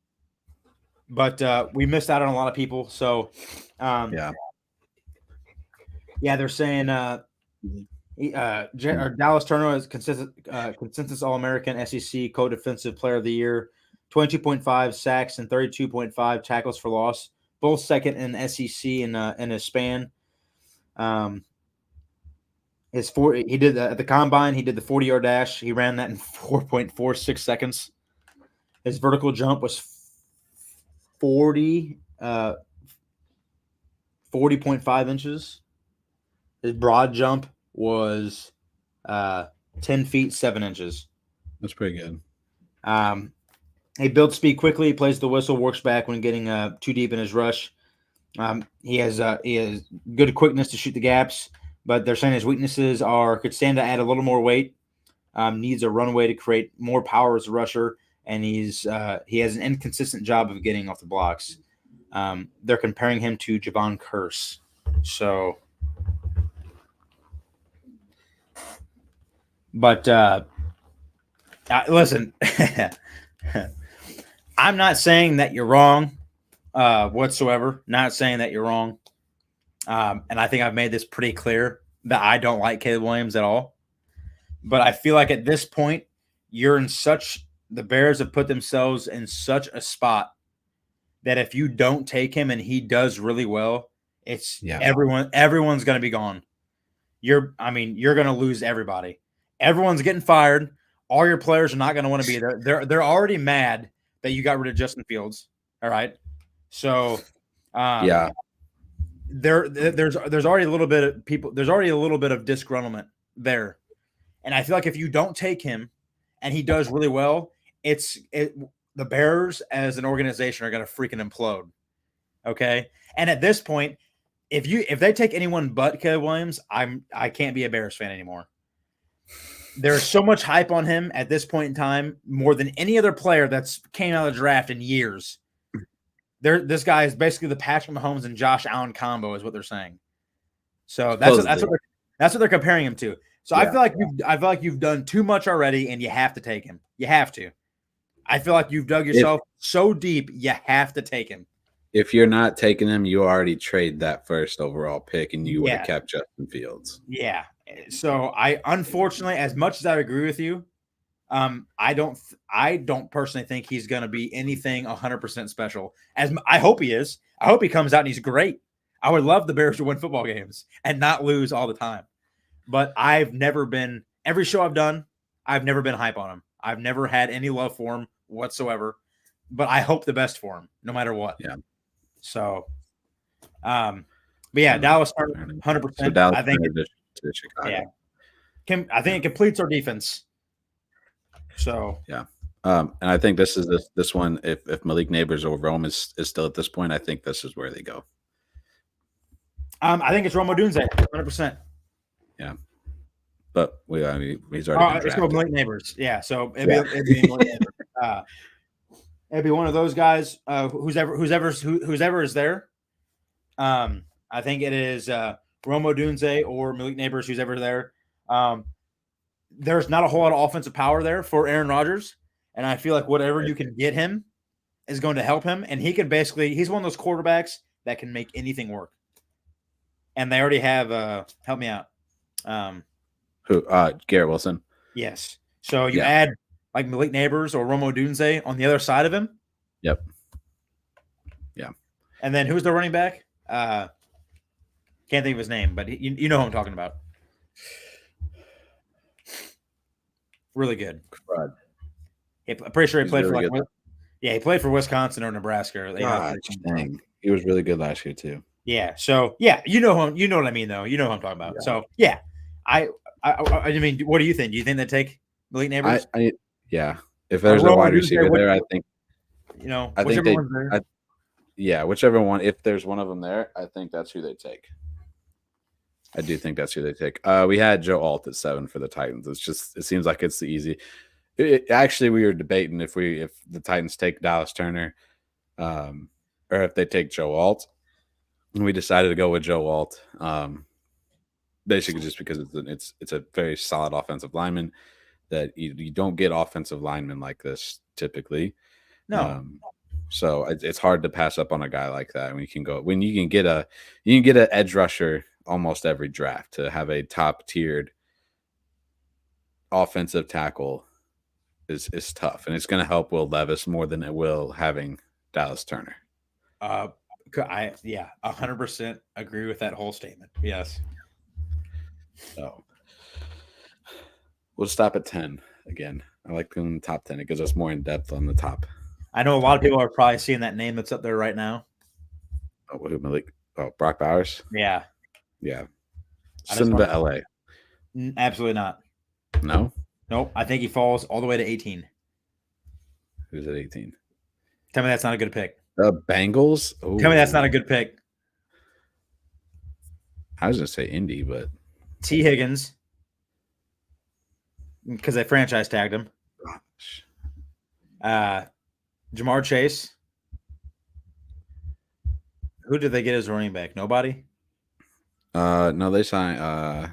but we missed out on a lot of people. So, Yeah. they're saying Dallas Turner is consensus All-American SEC co-defensive player of the year, 22.5 sacks and 32.5 tackles for loss, both second in SEC in his span. He did at the combine. He did the 40-yard dash. He ran that in 4.46 seconds. His vertical jump was 40.5 inches. His broad jump was 10 feet 7 inches. That's pretty good. He builds speed quickly. He plays the whistle. Works back when getting too deep in his rush. He has good quickness to shoot the gaps. But they're saying his weaknesses could stand to add a little more weight, needs a runway to create more power as a rusher, and he has an inconsistent job of getting off the blocks. They're comparing him to Javon Curse. So, but listen, I'm not saying that you're wrong whatsoever. Not saying that you're wrong. And I think I've made this pretty clear that I don't like Caleb Williams at all. But I feel like at this point, the Bears have put themselves in such a spot that if you don't take him and he does really well, everyone's going to be gone. You're going to lose everybody. Everyone's getting fired. All your players are not going to want to be there. They're already mad that you got rid of Justin Fields. All right. So, there's already a little bit of people. There's already a little bit of disgruntlement there, and I feel like if you don't take him, and he does really well, the Bears as an organization are going to freaking implode. Okay, and at this point, if they take anyone but Caleb Williams, I can't be a Bears fan anymore. There's so much hype on him at this point in time, more than any other player that's came out of the draft in years. This guy is basically the Patrick Mahomes and Josh Allen combo, is what they're saying. So that's what they're comparing him to. So yeah. I feel like you've done too much already, and you have to take him. You have to. I feel like you've dug yourself so deep, you have to take him. If you're not taking him, you already trade that first overall pick, and you would have kept Justin Fields. Yeah. So unfortunately, as much as I agree with you, I don't personally think he's going to be anything 100% special. As I hope he is. I hope he comes out and he's great. I would love the Bears to win football games and not lose all the time. But every show I've done, I've never been hype on him. I've never had any love for him whatsoever. But I hope the best for him, no matter what. Yeah. So, but yeah, Dallas 100%. So Dallas, I think to Chicago. Yeah. I think it completes our defense. So yeah, and I think this is this one. If Malik Nabers or Rome is still at this point, I think this is where they go. I think it's Odunze, 100%. Yeah, but he's already been drafted. It's called Malik Nabers. Yeah, so it'd be one of those guys. Who's ever is there. I think it is Odunze or Malik Nabers, who's ever there. There's not a whole lot of offensive power there for Aaron Rodgers, and I feel like whatever you can get him is going to help him, and he's one of those quarterbacks that can make anything work. And they already have help me out. Garrett Wilson. Yes. So you add like Malik Nabers or Odunze on the other side of him. Yep. Yeah. And then who's the running back? Can't think of his name, but you know who I'm talking about. Really good. I'm pretty sure he played really for he played for Wisconsin or Nebraska. Dang. He was really good last year too. Yeah. So you know what I mean though. You know who I'm talking about. Yeah. So I mean, what do you think? Do you think they take Malik Nabers? If there's a wide receiver there, I think whichever one. If there's one of them there, I think that's who they take. I do think that's who they take. We had Joe Alt at 7 for the Titans. It seems like it's the easy. Actually, we were debating if the Titans take Dallas Turner, or if they take Joe Alt, and we decided to go with Joe Alt. basically just because it's a very solid offensive lineman that you don't get offensive linemen like this typically. No. So it's hard to pass up on a guy like that when you can get an edge rusher almost every draft. To have a top tiered offensive tackle is tough, and it's going to help Will Levis more than it will having Dallas Turner. I 100% agree with that whole statement. Yes. So we'll stop at 10 again. I like doing the top 10. It gives us more in depth on the top. I know a lot of people are probably seeing that name that's up there right now. Malik? Brock Bowers? Yeah. Yeah. Send him to LA. Absolutely not. No? Nope. I think he falls all the way to 18. Who's at 18? Tell me that's not a good pick. The Bengals? Ooh. Tell me that's not a good pick. I was going to say Indy, but. T. Higgins. Because they franchise tagged him. Gosh. Jamar Chase. Who did they get as running back? Nobody? No, they signed.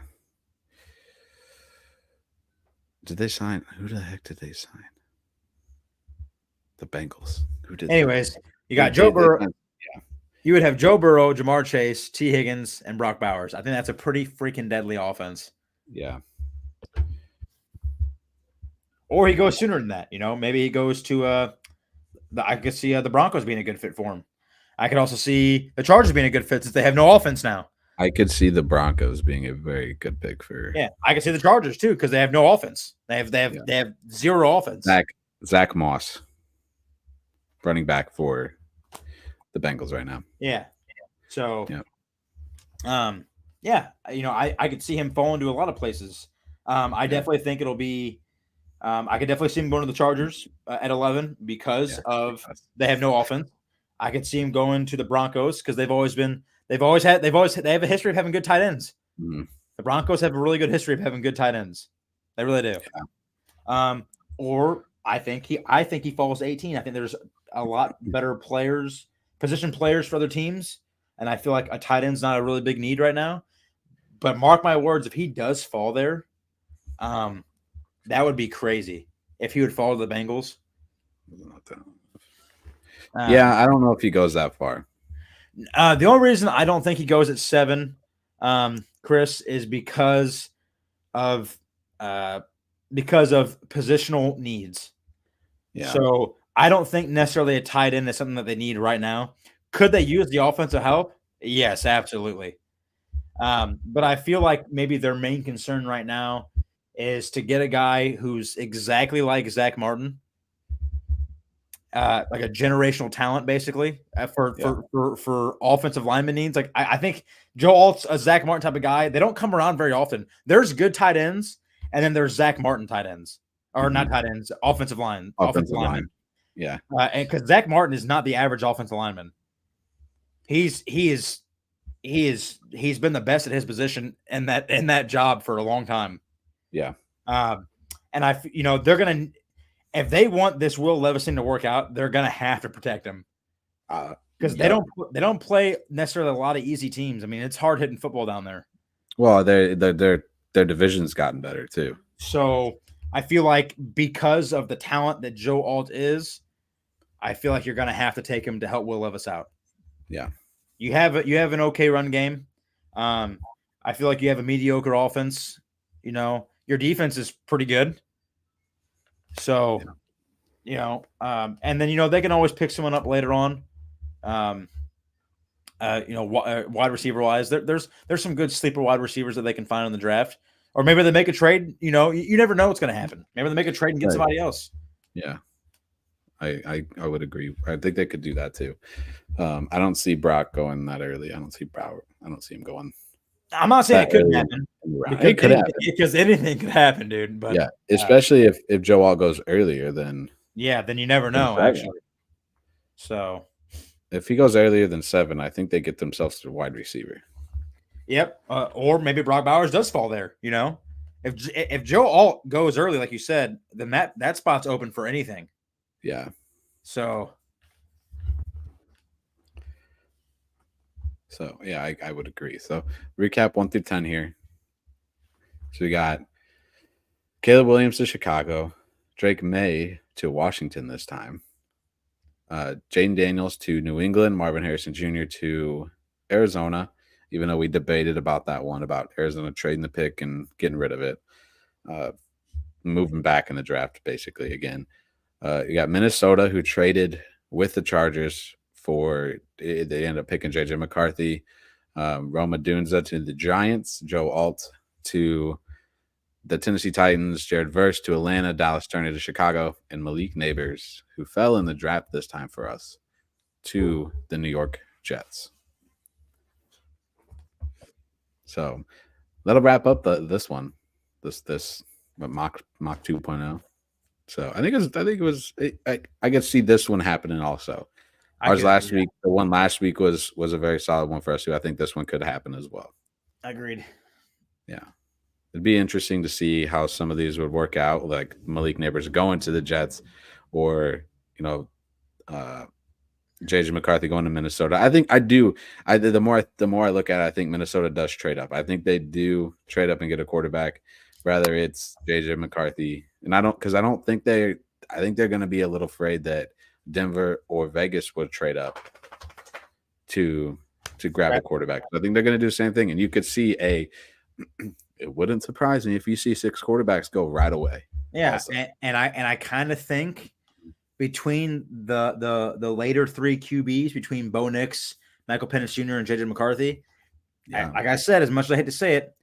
Did they sign? Who the heck did they sign? The Bengals. Who did? Anyways, you got Joe Burrow. Yeah. You would have Joe Burrow, Jamar Chase, T. Higgins, and Brock Bowers. I think that's a pretty freaking deadly offense. Yeah. Or he goes sooner than that. Maybe he goes to I could see the Broncos being a good fit for him. I could also see the Chargers being a good fit since they have no offense now. I could see the Broncos being a very good pick for. Yeah, I could see the Chargers too because they have no offense. They have zero offense. Zach Moss, running back for the Bengals right now. Yeah. So. Yeah. Yeah. I could see him falling to a lot of places. I definitely think it'll be. I could definitely see him going to the Chargers at 11 because they have no offense. I could see him going to the Broncos because they have a history of having good tight ends. Mm-hmm. The Broncos have a really good history of having good tight ends. They really do. Yeah. Or I think he falls to 18. I think there's a lot better position players for other teams, and I feel like a tight end's not a really big need right now. But mark my words, if he does fall there, that would be crazy if he would fall to the Bengals. Yeah, I don't know if he goes that far. The only reason I don't think he goes at 7, Chris, is because of positional needs. Yeah. So I don't think necessarily a tight end is something that they need right now. Could they use the offensive help? Yes, absolutely. But I feel like maybe their main concern right now is to get a guy who's exactly like Zach Martin, like a generational talent, basically for offensive lineman needs. Like I think Joe Alt's a Zach Martin type of guy. They don't come around very often. There's good tight ends, and then there's Zach Martin tight ends, or not tight ends, offensive linemen. Yeah, and because Zach Martin is not the average offensive lineman. He's been the best at his position in that job for a long time. Yeah. And they're gonna, if they want this Will Levis thing to work out, they're gonna have to protect him because they don't play necessarily a lot of easy teams. I mean, it's hard hitting football down there. Well, their division's gotten better too. So I feel like because of the talent that Joe Alt is, I feel like you're gonna have to take him to help Will Levis out. Yeah. You have an okay run game. I feel like you have a mediocre offense. Your defense is pretty good. So, and then they can always pick someone up later on. Wide receiver wise, there's some good sleeper wide receivers that they can find in the draft, or maybe they make a trade. You never know what's going to happen. Maybe they make a trade and get somebody else. Yeah. I would agree. I think they could do that too. I don't see Brock going that early. I don't see him going. I'm not saying it couldn't happen. It could happen because anything could happen, dude. But yeah, especially if Joe Alt goes earlier, then then you never know. Actually, so if he goes earlier than 7, I think they get themselves to a wide receiver. Yep, or maybe Brock Bowers does fall there. If Joe Alt goes early, like you said, then that spot's open for anything. Yeah. So yeah, I would agree. So recap 1 through 10 here. So we got Caleb Williams to Chicago, Drake Maye to Washington this time, Jayden Daniels to New England, Marvin Harrison Jr. to Arizona, even though we debated about that one, about Arizona trading the pick and getting rid of it, moving back in the draft basically again. You got Minnesota, who traded with the Chargers they ended up picking JJ McCarthy, Rome Odunze to the Giants, Joe Alt to the Tennessee Titans, Jared Verse to Atlanta, Dallas Turner to Chicago, and Malik Nabers, who fell in the draft this time for us, to the New York Jets. So that'll wrap up this one, this mock 2.0. So I could see this one happening also. Ours last week, the one last week was a very solid one for us too. I think this one could happen as well. Agreed. Yeah. It'd be interesting to see how some of these would work out, like Malik Nabers going to the Jets, or JJ McCarthy going to Minnesota. I think the more I look at it, I think Minnesota does trade up. I think they do trade up and get a quarterback, whether it's JJ McCarthy. And I think they're going to be a little afraid that Denver or Vegas would trade up to grab a quarterback. I think they're going to do the same thing. And you could see it wouldn't surprise me if you see 6 quarterbacks go right away. Yeah, and I kind of think between the later 3 QBs, between Bo Nix, Michael Penix Jr., and JJ McCarthy, like I said, as much as I hate to say it,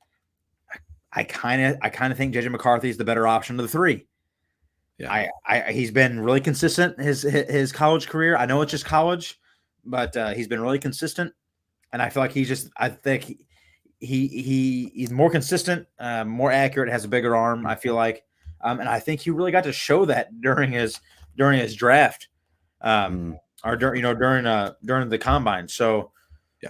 I kind of think JJ McCarthy is the better option of the 3. Yeah, he's been really consistent his college career. I know it's just college, but he's been really consistent, and I feel like he's more consistent, more accurate, has a bigger arm. I feel like, and I think he really got to show that during his draft, or during the combine. So,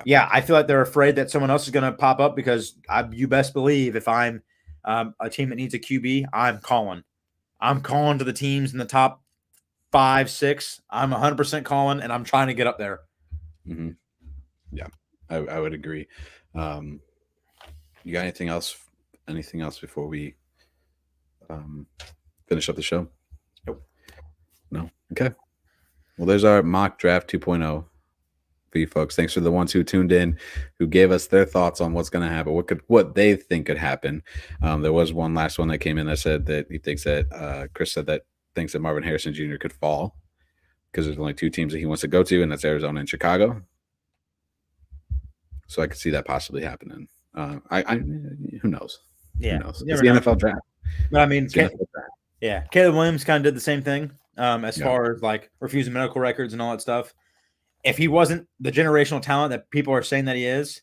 yeah, I feel like they're afraid that someone else is going to pop up, because you best believe if I'm a team that needs a QB, I'm calling to the teams in the top 5, 6. I'm 100% calling, and I'm trying to get up there. Mm-hmm. Yeah, I would agree. You got anything else? Anything else before we finish up the show? Nope. No. Okay. Well, there's our mock draft 2.0 for you folks. Thanks for the ones who tuned in, who gave us their thoughts on what's going to happen, what they think could happen. There was one last one that came in that said that he thinks that Chris said that thinks that Marvin Harrison Jr. could fall because there's only 2 teams that he wants to go to, and that's Arizona and Chicago. So I could see that possibly happening. Who knows? Yeah, who knows? It's the NFL draft. But I mean, Caleb Williams kind of did the same thing as far as like refusing medical records and all that stuff. If he wasn't the generational talent that people are saying that he is,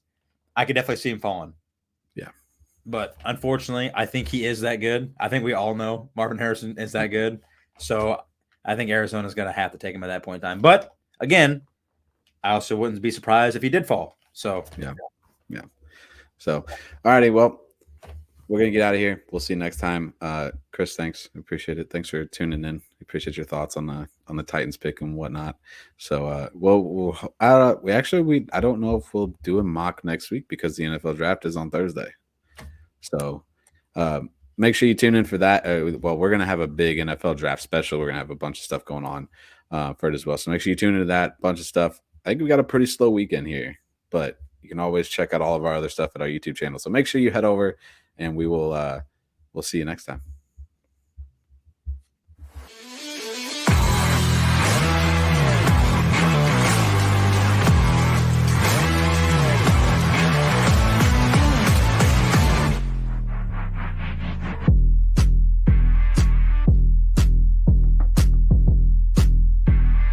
I could definitely see him falling. Yeah. But unfortunately, I think he is that good. I think we all know Marvin Harrison is that good. So I think Arizona's going to have to take him at that point in time. But again, I also wouldn't be surprised if he did fall. So, yeah. So, all righty. Well, we're going to get out of here. We'll see you next time. Chris, thanks. I appreciate it. Thanks for tuning in. I appreciate your thoughts on the Titans pick and whatnot. So, I don't know if we'll do a mock next week because the NFL draft is on Thursday. So, make sure you tune in for that. We're going to have a big NFL draft special. We're going to have a bunch of stuff going on for it as well. So make sure you tune into that bunch of stuff. I think we got a pretty slow weekend here, but you can always check out all of our other stuff at our YouTube channel. So make sure you head over, and we'll see you next time.